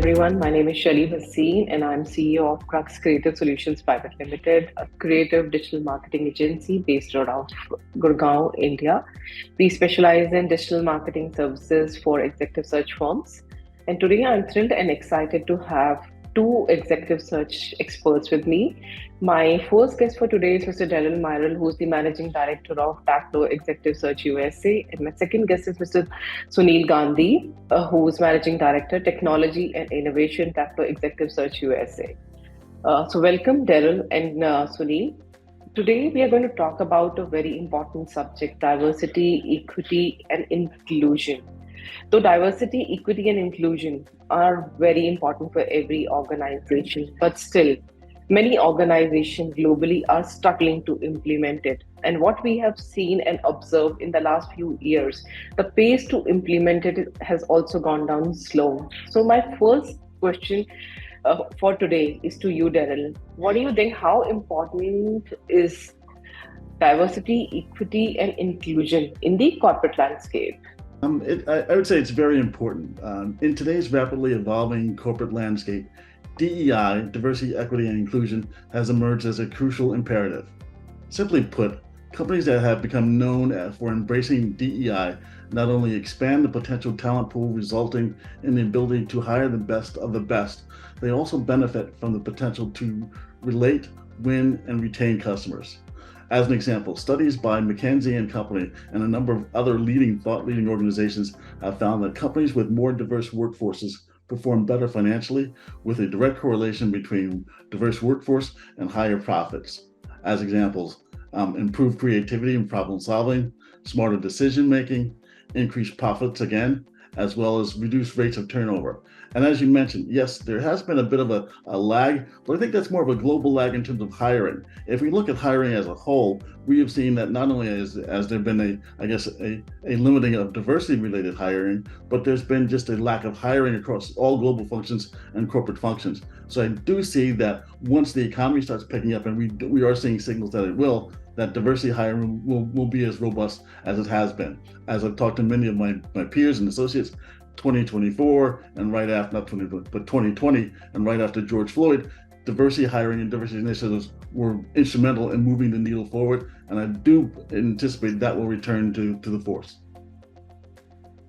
everyone. My name is Shalini Haseen, and I'm CEO of Crux Creative Solutions Private Limited, a creative digital marketing agency based out of Gurgaon, India. We specialize in digital marketing services for executive search firms. And today I'm thrilled and excited to have two executive search experts with me. My first guest for today is Mr. Daryl Myrell, who's the Managing Director of Tableau Executive Search USA. And my second guest is Mr. Sunil Gandhi, who's Managing Director, Technology and Innovation, Tableau Executive Search USA. So welcome, Daryl and Sunil. Today, we are going to talk about a very important subject: diversity, equity, and inclusion. So, diversity, equity, and inclusion are very important for every organization, but still, many organizations globally are struggling to implement it. And what we have seen and observed in the last few years, the pace to implement it has also gone down slow. So, my first question for today is to you, Daryl. What do you think? How important is diversity, equity, and inclusion in the corporate landscape? I would say it's very important. In today's rapidly evolving corporate landscape, DEI, diversity, equity, and inclusion, has emerged as a crucial imperative. Simply put, companies that have become known for embracing DEI not only expand the potential talent pool resulting in the ability to hire the best of the best, they also benefit from the potential to relate, win, and retain customers. As an example, studies by McKinsey and Company and a number of other thought-leading organizations have found that companies with more diverse workforces perform better financially, with a direct correlation between diverse workforce and higher profits. As examples, improved creativity and problem solving, smarter decision making, increased profits again, as well as reduced rates of turnover. And as you mentioned, yes, there has been a bit of a lag, but I think that's more of a global lag in terms of hiring. If we look at hiring as a whole, we have seen that not only has there been a limiting of diversity related hiring, but there's been just a lack of hiring across all global functions and corporate functions. So I do see that once the economy starts picking up, and we are seeing signals that it will, that diversity hiring will be as robust as it has been. As I've talked to many of my peers and associates, 2024 and right after, not 20, but 2020 and right after George Floyd, diversity hiring and diversity initiatives were instrumental in moving the needle forward. And I do anticipate that will return to the force.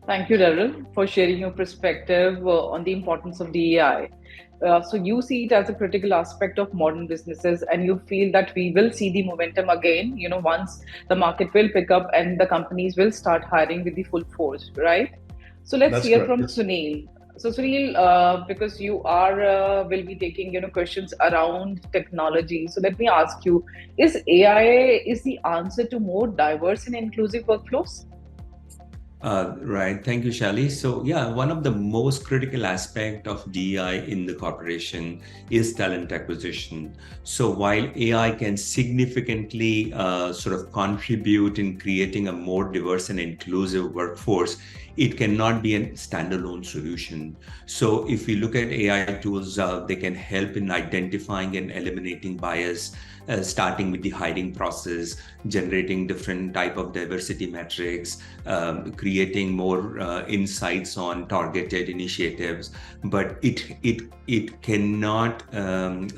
Thank you, Daryl, for sharing your perspective on the importance of DEI. So you see it as a critical aspect of modern businesses, and you feel that we will see the momentum again, once the market will pick up and the companies will start hiring with the full force, right? So let's That's hear correct. from Yes. Sunil. So Sunil, because you are will be taking questions around technology. So let me ask you: is AI is the answer to more diverse and inclusive workflows? Right. Thank you, Shali. So yeah, one of the most critical aspect of DEI in the corporation is talent acquisition. So while AI can significantly sort of contribute in creating a more diverse and inclusive workforce, it cannot be a standalone solution. So if we look at AI tools, they can help in identifying and eliminating bias, starting with the hiring process, generating different type of diversity metrics, creating more insights on targeted initiatives. But it cannot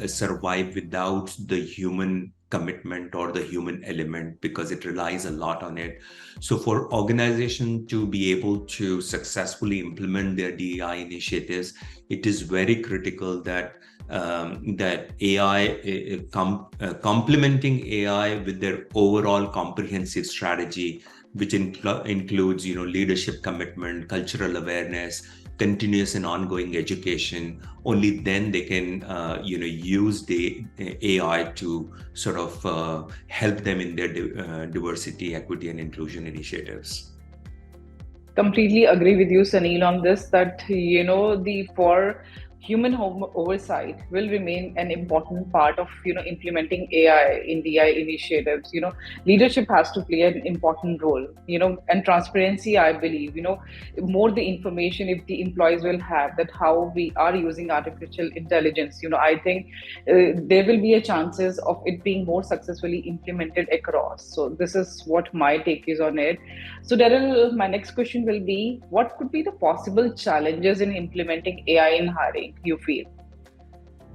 survive without the human commitment or the human element, because it relies a lot on it. So for organization to be able to successfully implement their DEI initiatives, it is very critical that that AI complementing AI with their overall comprehensive strategy, which includes leadership commitment, cultural awareness, continuous and ongoing education. Only then they can use the AI to sort of help them in their diversity, equity, and inclusion initiatives. Completely agree with you, Sunil, on this. That the for human oversight will remain an important part of implementing AI in DI initiatives. Leadership has to play an important role. And transparency, I believe. More the information if the employees will have that how we are using artificial intelligence. I think there will be a chances of it being more successfully implemented across. So this is what my take is on it. So Daryl, my next question will be: what could be the possible challenges in implementing AI in hiring? learning, you feel?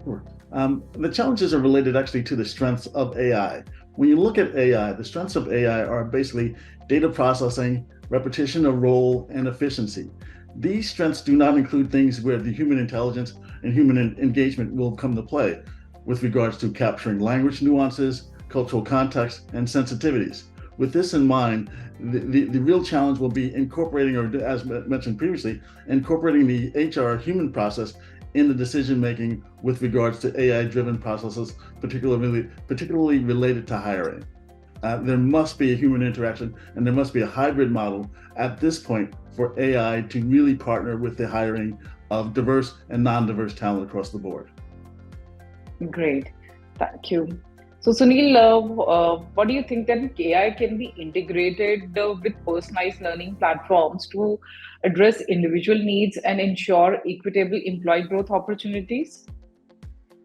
Sure. The challenges are related actually to the strengths of AI. When you look at AI, the strengths of AI are basically data processing, repetition of role, and efficiency. These strengths do not include things where the human intelligence and human engagement will come to play with regards to capturing language nuances, cultural context, and sensitivities. With this in mind, the real challenge will be incorporating, or as mentioned previously, incorporating the HR human process in the decision making with regards to AI-driven processes, particularly related to hiring. There must be a human interaction, and there must be a hybrid model at this point for AI to really partner with the hiring of diverse and non-diverse talent across the board. Great, thank you. So Sunil, what do you think that AI can be integrated with personalized learning platforms to address individual needs and ensure equitable employee growth opportunities?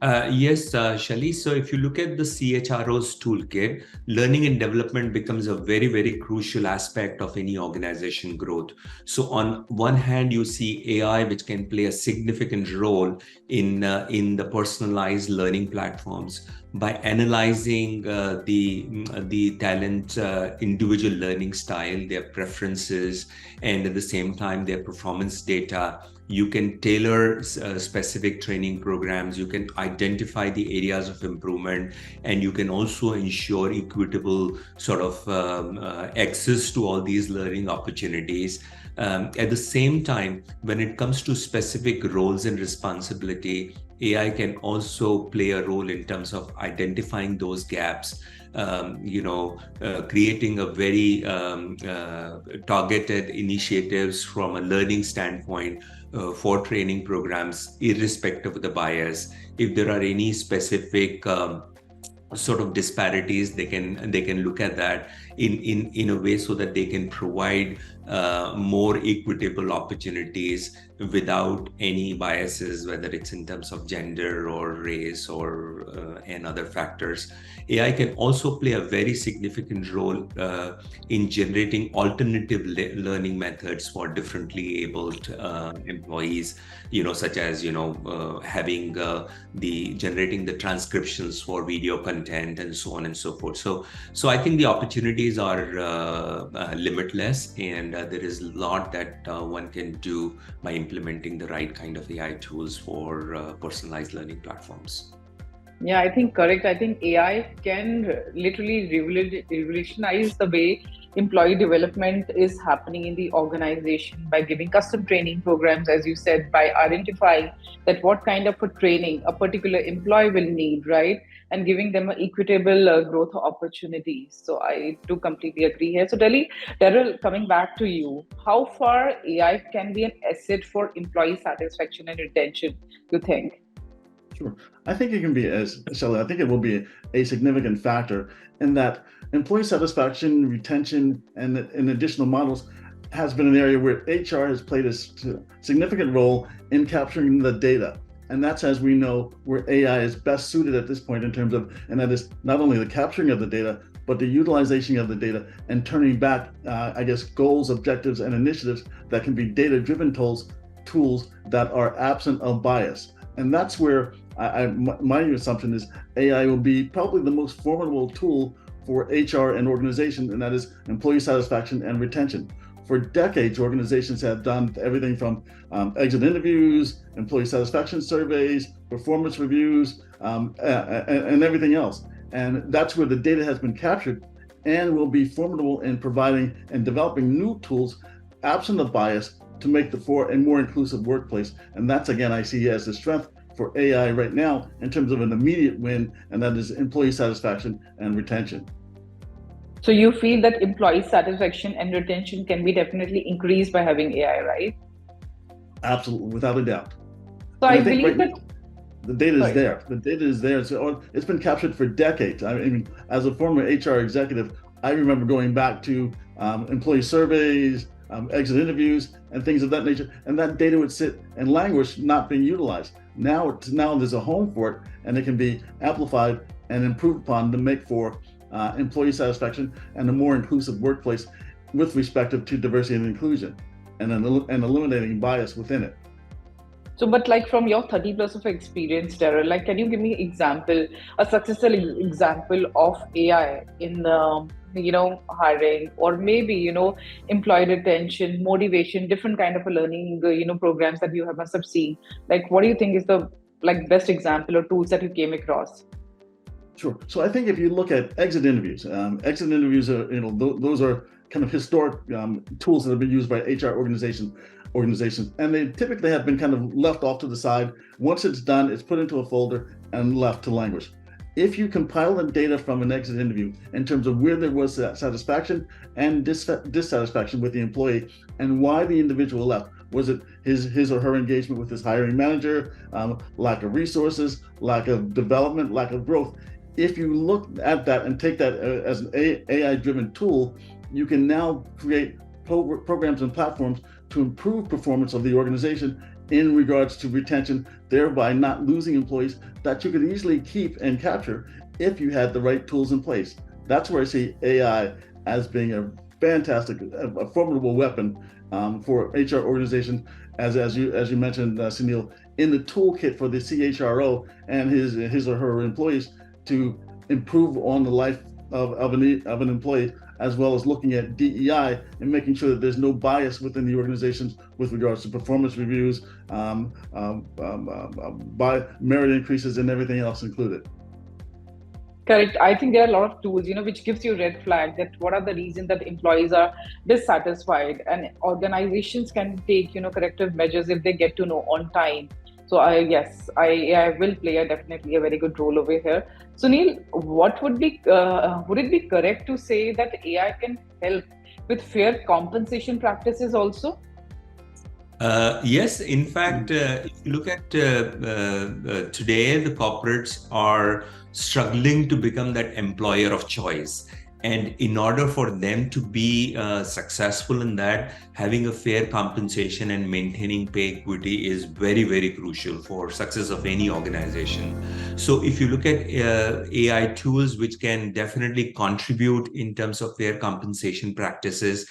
Yes, Shali. So if you look at the CHRO's toolkit, learning and development becomes a very, very crucial aspect of any organization growth. So on one hand, you see AI, which can play a significant role in the personalized learning platforms by analyzing the talent, individual learning style, their preferences, and at the same time their performance data. You can tailor specific training programs, you can identify the areas of improvement, and you can also ensure equitable sort of access to all these learning opportunities. At the same time, when it comes to specific roles and responsibility, AI can also play a role in terms of identifying those gaps, creating a very targeted initiatives from a learning standpoint for training programs, irrespective of the bias. If there are any specific sort of disparities, they can look at that in a way so that they can provide more equitable opportunities without any biases, whether it's in terms of gender or race or and other factors. AI can also play a very significant role in generating alternative learning methods for differently abled employees, such as having generating the transcriptions for video content and so on and so forth. So I think the opportunities are limitless, and there is a lot that one can do by implementing the right kind of AI tools for personalized learning platforms. Yeah, I think correct. I think AI can literally revolutionize the way employee development is happening in the organization by giving custom training programs, as you said, by identifying that what kind of a training a particular employee will need, right? And giving them an equitable growth opportunities. So I do completely agree here. So Daryl, coming back to you, how far AI can be an asset for employee satisfaction and retention, you think? Sure. I think it can be, as Shelley, I think it will be a significant factor in that employee satisfaction, retention, and additional models has been an area where HR has played a significant role in capturing the data. And that's, as we know, where AI is best suited at this point in terms of, and that is not only the capturing of the data, but the utilization of the data and turning back, goals, objectives, and initiatives that can be data-driven tools that are absent of bias. And that's where my assumption is AI will be probably the most formidable tool for HR and organization, and that is employee satisfaction and retention. For decades, organizations have done everything from exit interviews, employee satisfaction surveys, performance reviews, and everything else. And that's where the data has been captured and will be formidable in providing and developing new tools absent of bias to make for a more inclusive workplace. And that's, again, I see as the strength for AI right now in terms of an immediate win, and that is employee satisfaction and retention. So you feel that employee satisfaction and retention can be definitely increased by having AI, right? Absolutely, without a doubt. So I believe that the data is there. The data is there. So it's been captured for decades. I mean, as a former HR executive, I remember going back to employee surveys, exit interviews, and things of that nature, and that data would sit and languish, not being utilized. Now there's a home for it, and it can be amplified and improved upon to make for employee satisfaction and a more inclusive workplace with respect to diversity and inclusion, and eliminating bias within it. So, but like from your 30 plus of experience, Daryl, like, can you give me a successful example of AI in, hiring, or maybe, employee retention, motivation, different kind of a learning, programs that you have must have seen. Like, what do you think is the like best example or tools that you came across? Sure. So I think if you look at exit interviews are, those are kind of historic tools that have been used by HR organizations, and they typically have been kind of left off to the side. Once it's done, it's put into a folder and left to languish. If you compile the data from an exit interview in terms of where there was satisfaction and dissatisfaction with the employee and why the individual left, was it his or her engagement with his hiring manager, lack of resources, lack of development, lack of growth? If you look at that and take that as an AI-driven tool, you can now create programs and platforms to improve performance of the organization in regards to retention, thereby not losing employees that you could easily keep and capture if you had the right tools in place. That's where I see AI as being a fantastic, a formidable weapon for HR organizations, as you mentioned, Sunil, in the toolkit for the CHRO and his or her employees to improve on the life of an employee, as well as looking at DEI and making sure that there's no bias within the organizations with regards to performance reviews, by merit increases and everything else included. Correct. I think there are a lot of tools, which gives you red flag that what are the reasons that employees are dissatisfied, and organizations can take, corrective measures if they get to know on time. So I will play definitely a very good role over here. Sunil, what would it be correct to say that AI can help with fair compensation practices also? Yes, in fact, if you look at today, the corporates are struggling to become that employer of choice. And in order for them to be successful in that, having a fair compensation and maintaining pay equity is very, very crucial for success of any organization. So if you look at AI tools, which can definitely contribute in terms of fair compensation practices,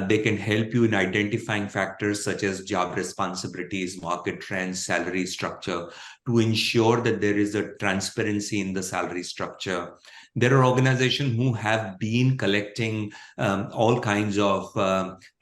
they can help you in identifying factors such as job responsibilities, market trends, salary structure, to ensure that there is a transparency in the salary structure. There are organizations who have been collecting all kinds of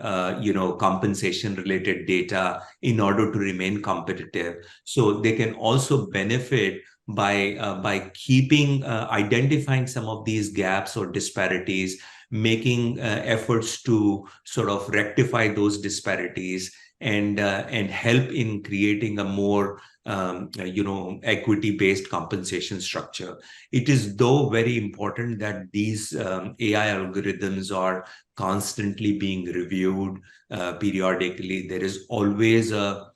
compensation-related data in order to remain competitive. So they can also benefit by keeping identifying some of these gaps or disparities, making efforts to sort of rectify those disparities and help in creating a more equity-based compensation structure. It is though very important that these AI algorithms are constantly being reviewed periodically. There is always a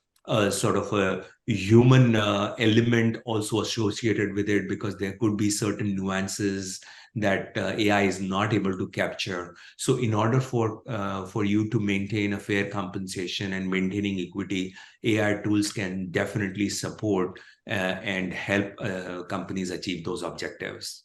sort of a human element also associated with it, because there could be certain nuances that AI is not able to capture. So in order for you to maintain a fair compensation and maintaining equity, AI tools can definitely support and help companies achieve those objectives.